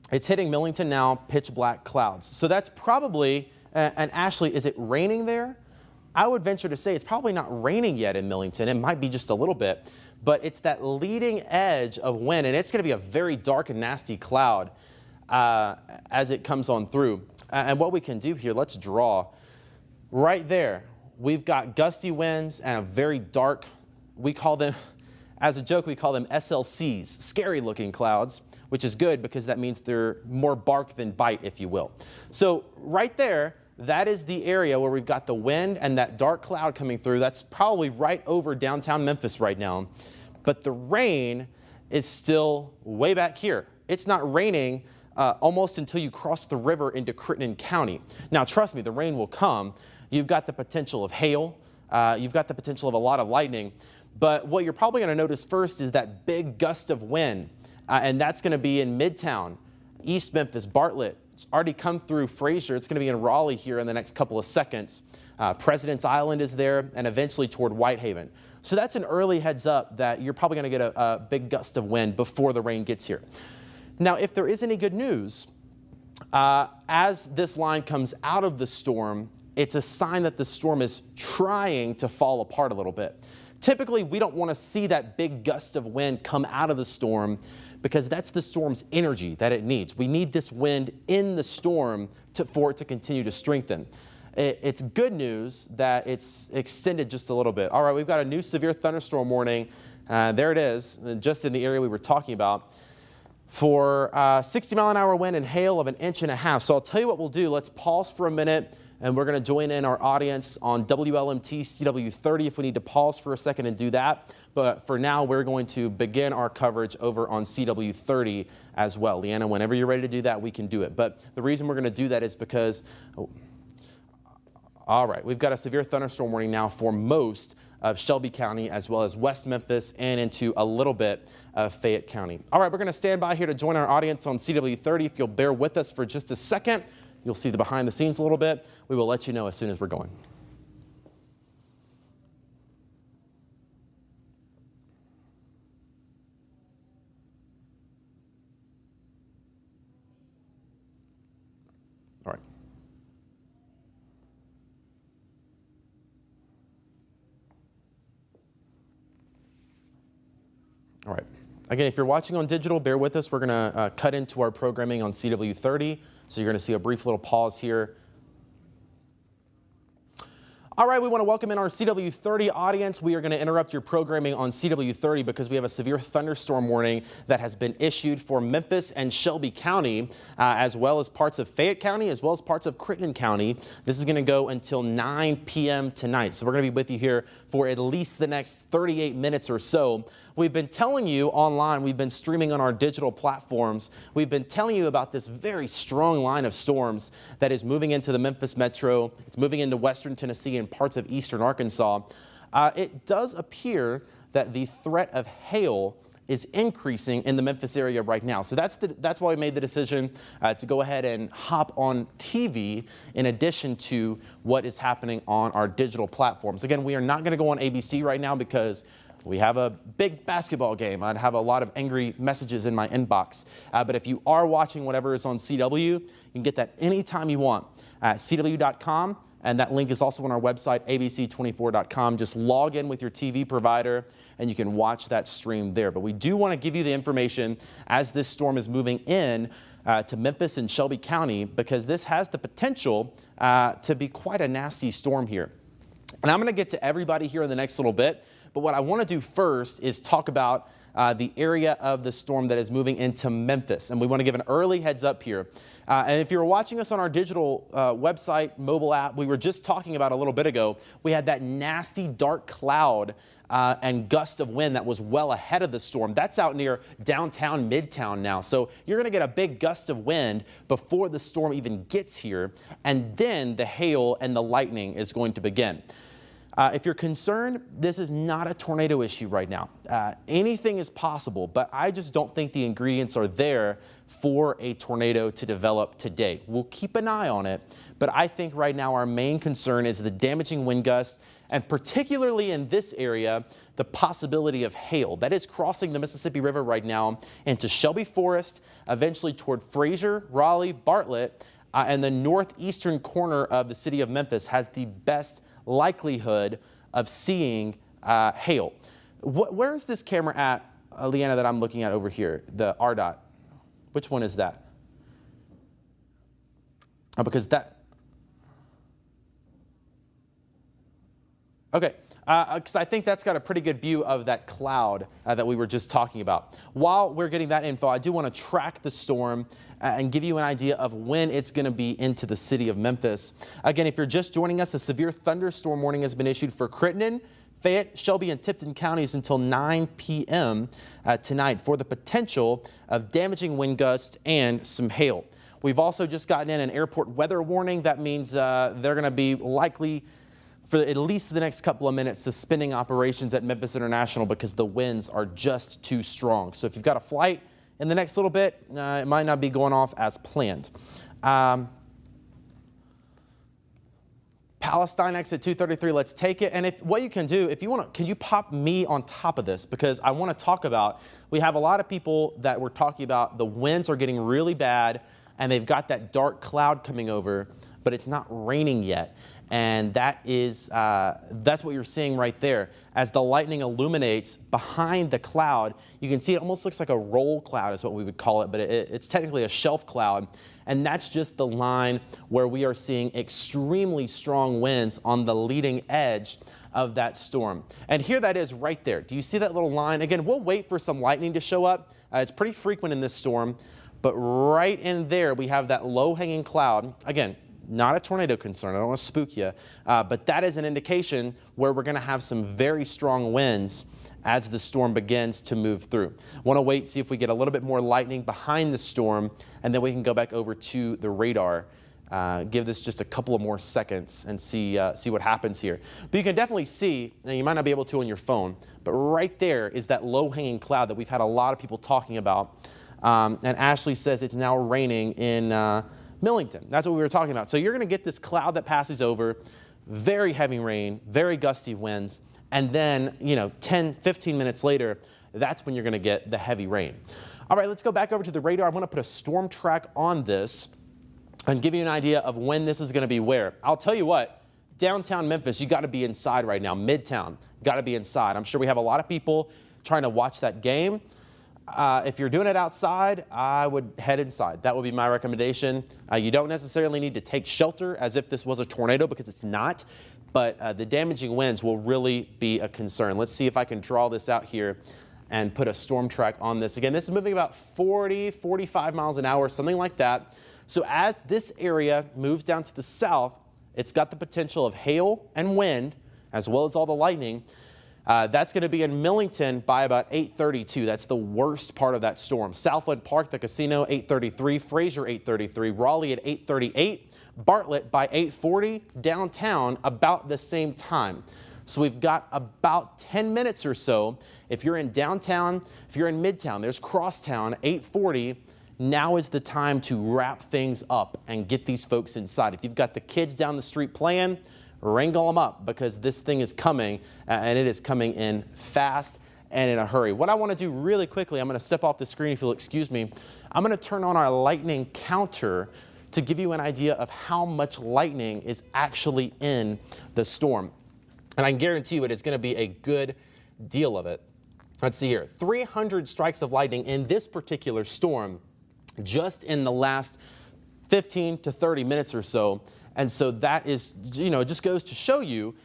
It's hitting Millington now, pitch black clouds. So that's probably, and Ashley, is it raining there? I would venture to say it's probably not raining yet in Millington. It might be just a little bit, but it's that leading edge of wind, and it's going to be a very dark and nasty cloud as it comes on through. And what we can do here, let's draw. Right there, we've got gusty winds and a very dark, we call them, as a joke, we call them SLCs, scary looking clouds, which is good because that means they're more bark than bite, if you will. So right there, that is the area where we've got the wind and that dark cloud coming through. That's probably right over downtown Memphis right now. But the rain is still way back here. It's not raining almost until you cross the river into Crittenden County. Now, trust me, the rain will come. You've got the potential of hail. You've got the potential of a lot of lightning. But what you're probably going to notice first is that big gust of wind. And that's going to be in Midtown, East Memphis, Bartlett. It's already come through Fraser. It's going to be in Raleigh here in the next couple of seconds. President's Island is there, and eventually toward Whitehaven. So that's an early heads up that you're probably going to get a big gust of wind before the rain gets here. Now, if there is any good news, as this line comes out of the storm, it's a sign that the storm is trying to fall apart a little bit. Typically, we don't want to see that big gust of wind come out of the storm because that's the storm's energy that it needs. We need this wind in the storm for it to continue to strengthen. It's good news that it's extended just a little bit. All right, we've got a new severe thunderstorm warning. There it is, just in the area we were talking about, for 60-mile-an-hour wind and hail of 1.5 inches. So I'll tell you what we'll do. Let's pause for a minute, and we're going to join in our audience on WLMT CW30 if we need to pause for a second and do that. But for now, we're going to begin our coverage over on CW30 as well. Leanna, whenever you're ready to do that, we can do it. But the reason we're going to do that is because, all right, we've got a severe thunderstorm warning now for most of Shelby County as well as West Memphis and into a little bit of Fayette County. All right, we're going to stand by here to join our audience on CW30. If you'll bear with us for just a second, you'll see the behind the scenes a little bit. We will let you know as soon as we're going. All right. All right. Again, if you're watching on digital, bear with us. We're going to cut into our programming on CW30. So you're going to see a brief little pause here. All right, we want to welcome in our CW30 audience. We are going to interrupt your programming on CW30 because we have a severe thunderstorm warning that has been issued for Memphis and Shelby County, as well as parts of Fayette County, as well as parts of Crittenden County. This is going to go until 9 p.m. tonight. So we're going to be with you here for at least the next 38 minutes or so. We've been telling you online, we've been streaming on our digital platforms. We've been telling you about this very strong line of storms that is moving into the Memphis metro. It's moving into western Tennessee and parts of eastern Arkansas. It does appear that the threat of hail is increasing in the Memphis area right now. So that's why we made the decision to go ahead and hop on TV in addition to what is happening on our digital platforms. Again, we are not going to go on ABC right now because we have a big basketball game. I'd have a lot of angry messages in my inbox. But if you are watching whatever is on CW, you can get that anytime you want at CW.com. And that link is also on our website, abc24.com. Just log in with your TV provider and you can watch that stream there. But we do want to give you the information as this storm is moving in. to Memphis and Shelby County, because this has the potential to be quite a nasty storm here. And I'm going to get to everybody here in the next little bit, but what I want to do first is talk about the area of the storm that is moving into Memphis. And we want to give an early heads up here. And if you're watching us on our digital website, mobile app, we were just talking about a little bit ago, we had that nasty dark cloud and gust of wind that was well ahead of the storm. That's out near downtown Midtown now. So you're going to get a big gust of wind before the storm even gets here. And then the hail and the lightning is going to begin. If you're concerned, this is not a tornado issue right now. Anything is possible, but I just don't think the ingredients are there for a tornado to develop today. We'll keep an eye on it, but I think right now our main concern is the damaging wind gusts, and particularly in this area, the possibility of hail. That is crossing the Mississippi River right now into Shelby Forest, eventually toward Fraser, Raleigh, Bartlett, and the northeastern corner of the city of Memphis has the best likelihood of seeing hail. Where is this camera at, Leanna, that I'm looking at over here? The RDOT. Which one is that? Oh, because that. Okay, because I think that's got a pretty good view of that cloud that we were just talking about. While we're getting that info, I do want to track the storm and give you an idea of when it's going to be into the city of Memphis. Again, if you're just joining us, a severe thunderstorm warning has been issued for Crittenden, Fayette, Shelby, and Tipton counties until 9 p.m. Tonight for the potential of damaging wind gusts and some hail. We've also just gotten in an airport weather warning. That means they're going to be likely for at least the next couple of minutes suspending operations at Memphis International because the winds are just too strong. So if you've got a flight in the next little bit, it might not be going off as planned. Palestine exit 233, let's take it. And if what you can do, if you want to, can you pop me on top of this? Because I want to talk about, we have a lot of people that we're talking about, the winds are getting really bad and they've got that dark cloud coming over, but it's not raining yet. And that is, that's what you're seeing right there. As the lightning illuminates behind the cloud, you can see it almost looks like a roll cloud is what we would call it, but it's technically a shelf cloud. And that's just the line where we are seeing extremely strong winds on the leading edge of that storm. And here that is right there. Do you see that little line? Again, we'll wait for some lightning to show up. It's pretty frequent in this storm, but right in there we have that low-hanging cloud. Again, not a tornado concern, I don't want to spook you, but that is an indication where we're going to have some very strong winds as the storm begins to move through. Want to wait, see if we get a little bit more lightning behind the storm, and then we can go back over to the radar. Give this just a couple of more seconds and see what happens here. But you can definitely see, now you might not be able to on your phone, but right there is that low-hanging cloud that we've had a lot of people talking about. And Ashley says it's now raining in Millington. That's what we were talking about. So you're going to get this cloud that passes over, very heavy rain, very gusty winds, and then, 10, 15 minutes later, that's when you're going to get the heavy rain. All right, let's go back over to the radar. I want to put a storm track on this and give you an idea of when this is going to be where. I'll tell you what, downtown Memphis, you got to be inside right now. Midtown, got to be inside. I'm sure we have a lot of people trying to watch that game. If you're doing it outside, I would head inside. That would be my recommendation. You don't necessarily need to take shelter as if this was a tornado, because it's not, but the damaging winds will really be a concern. Let's see if I can draw this out here and put a storm track on this. Again, this is moving about 40, 45 miles an hour, something like that. So as this area moves down to the south, it's got the potential of hail and wind, as well as all the lightning. That's going to be in Millington by about 8:32. That's the worst part of that storm. Southland Park, the casino, 8:33. Fraser, 8:33. Raleigh at 8:38. Bartlett by 8:40. Downtown about the same time. So we've got about 10 minutes or so. If you're in downtown, if you're in Midtown, there's Crosstown, 8:40. Now is the time to wrap things up and get these folks inside. If you've got the kids down the street playing, wrangle them up, because this thing is coming, and it is coming in fast and in a hurry. What I want to do really quickly, I'm going to step off the screen if you'll excuse me. I'm going to turn on our lightning counter to give you an idea of how much lightning is actually in the storm. And I can guarantee you it is going to be a good deal of it. Let's see here. 300 strikes of lightning in this particular storm. just in the last 15 to 30 minutes or so. And so that is, it just goes to show you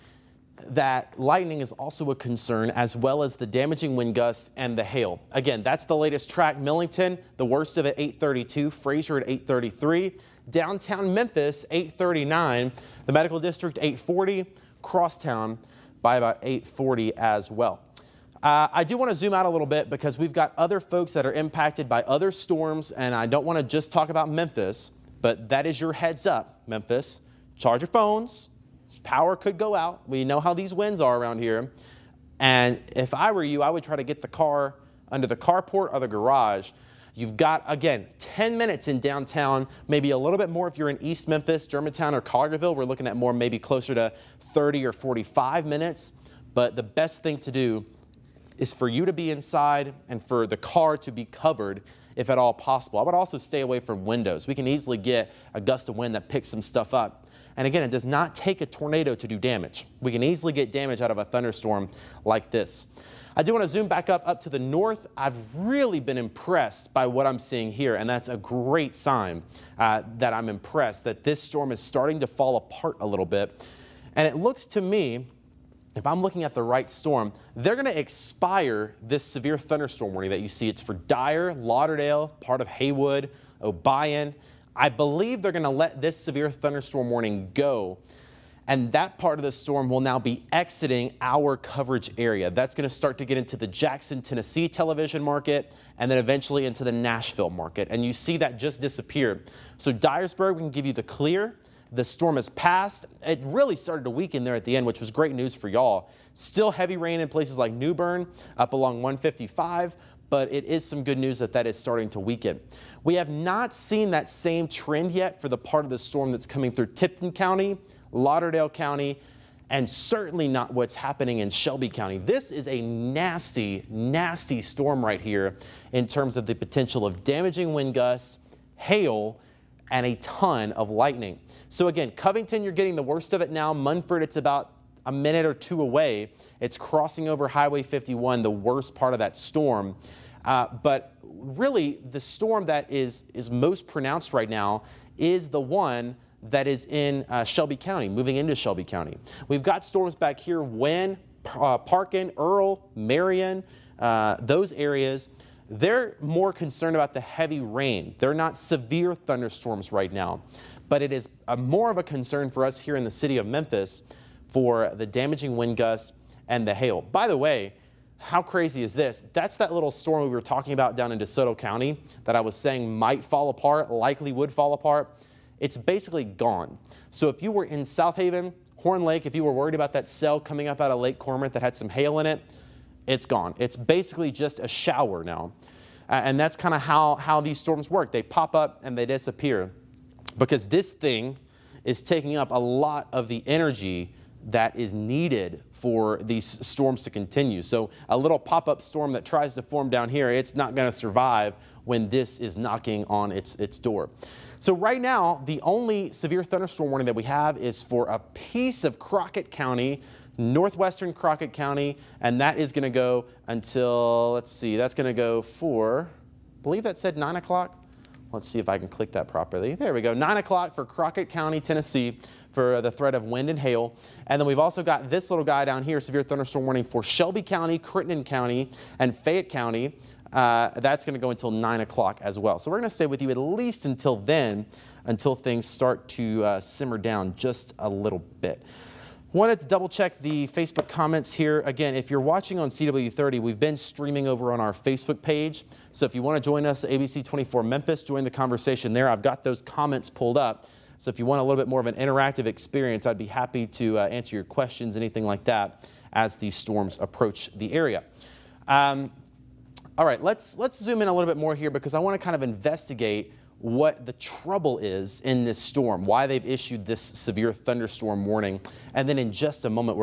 that lightning is also a concern, as well as the damaging wind gusts and the hail. Again, that's the latest track. Millington, the worst of it, 832. Fraser at 833. Downtown Memphis, 839. The Medical District, 840. Crosstown by about 840 as well. I do want to zoom out a little bit because we've got other folks that are impacted by other storms, and I don't want to just talk about Memphis, but that is your heads up, Memphis. Charge your phones. Power could go out. We know how these winds are around here. And if I were you, I would try to get the car under the carport or the garage. You've got, again, 10 minutes in downtown, maybe a little bit more if you're in East Memphis, Germantown, or Collierville. We're looking at more, maybe closer to 30 or 45 minutes. But the best thing to do is for you to be inside and for the car to be covered if at all possible. I would also stay away from windows. We can easily get a gust of wind that picks some stuff up. And again, it does not take a tornado to do damage. We can easily get damage out of a thunderstorm like this. I do want to zoom back up to the north. I've really been impressed by what I'm seeing here, and that's a great sign that I'm impressed that this storm is starting to fall apart a little bit. And it looks to me, if I'm looking at the right storm, they're going to expire this severe thunderstorm warning that you see. It's for Dyer, Lauderdale, part of Haywood, Obion. I believe they're going to let this severe thunderstorm warning go, and that part of the storm will now be exiting our coverage area. That's going to start to get into the Jackson, Tennessee television market, and then eventually into the Nashville market. And you see that just disappear. So Dyersburg, we can give you the clear. The storm has passed. It really started to weaken there at the end, which was great news for y'all. Still heavy rain in places like New Bern, up along 155. But it is some good news that that is starting to weaken. We have not seen that same trend yet for the part of the storm that's coming through Tipton County, Lauderdale County, and certainly not what's happening in Shelby County. This is a nasty, nasty storm right here in terms of the potential of damaging wind gusts, hail, and a ton of lightning. So again, Covington, you're getting the worst of it now. Munford, it's about a minute or two away. It's crossing over Highway 51, the worst part of that storm. But really, the storm that is most pronounced right now is the one that is in Shelby County, moving into Shelby County. We've got storms back here, Wynn, Parkin, Earl, Marion, those areas. They're more concerned about the heavy rain. They're not severe thunderstorms right now, but it is more of a concern for us here in the city of Memphis for the damaging wind gusts and the hail. By the way, how crazy is this? That's that little storm we were talking about down in DeSoto County that I was saying might fall apart, likely would fall apart. It's basically gone. So if you were in South Haven, Horn Lake, if you were worried about that cell coming up out of Lake Cormorant that had some hail in it, it's gone. It's basically just a shower now. And that's kind of how these storms work. They pop up and they disappear because this thing is taking up a lot of the energy that is needed for these storms to continue. So a little pop-up storm that tries to form down here, it's not going to survive when this is knocking on its door. So right now, the only severe thunderstorm warning that we have is for a piece of Crockett County, northwestern Crockett County, and that is going to go until, let's see, that's going to go for, I believe that said 9 o'clock. Let's see if I can click that properly. There we go. 9 o'clock for Crockett County, Tennessee, for the threat of wind and hail. And then we've also got this little guy down here, severe thunderstorm warning for Shelby County, Crittenden County, and Fayette County. That's going to go until 9 o'clock as well. So we're going to stay with you at least until then, until things start to simmer down just a little bit. Wanted to double check the Facebook comments here. Again, if you're watching on CW30, we've been streaming over on our Facebook page. So if you want to join us, ABC 24 Memphis, join the conversation there. I've got those comments pulled up. So if you want a little bit more of an interactive experience, I'd be happy to answer your questions, anything like that, as these storms approach the area. All right, let's zoom in a little bit more here because I want to kind of investigate what the trouble is in this storm, why they've issued this severe thunderstorm warning. And then in just a moment, we're